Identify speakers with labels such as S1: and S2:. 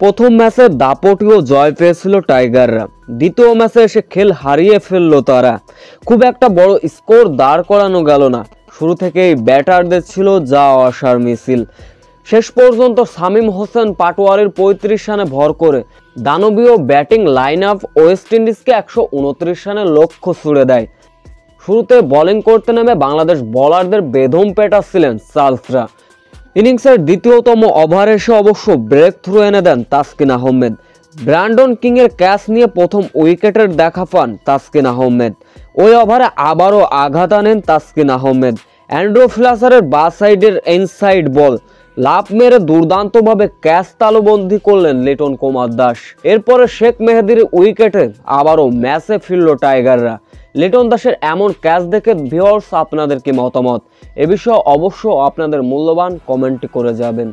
S1: প্রথম ম্যাচে দাপটীয় জয় পেয়েছিল টাইগাররা, দ্বিতীয় ম্যাচে এসে খেল হারিয়ে ফেললো তারা। খুব একটা বড় স্কোর দাঁড় করানো গেল না, শুরু থেকেই ব্যাটারদের ছিল যা আসার মিছিল। শেষ পর্যন্ত শামীম হোসেন পাটোয়ারির ৩৫ রানে ভর করে দানবীয় ব্যাটিং লাইন আপ ওয়েস্ট ইন্ডিজকে ১২৯ রানের লক্ষ্য ছুড়ে দেয়। শুরুতে বোলিং করতে নেমে বাংলাদেশ বোলারদের বেদম পেটাচ্ছিলেন চার্লসরা। ইনিংসের দ্বিতীয়তম ওভারে এসে অবশ্য ব্রেক থ্রু এনে দেন তাসকিন আহমেদ। ব্র্যান্ডন কিং এর ক্যাচ নিয়ে প্রথম উইকেটের দেখা পান তাসকিন আহমেদ। ওই ওভারে আবারও আঘাত আনেন তাসকিন আহমেদ। অ্যান্ড্রু ফ্লেচারের বা সাইডের ইনসাইড বল লাফ মেরে দুর্দান্তভাবে ক্যাচ তালুবন্দী করলেন লিটন কুমার দাস। এরপরে শেখ মেহেদীর উইকেটে আবারও ম্যাচে ফিরল টাইগাররা। লিটন দাসের এমন ক্যাচ দেখে ভিউয়ার্স আপনাদের কি মতামত? এ বিষয়ে অবশ্য আপনাদের মূল্যবান কমেন্ট করে যাবেন।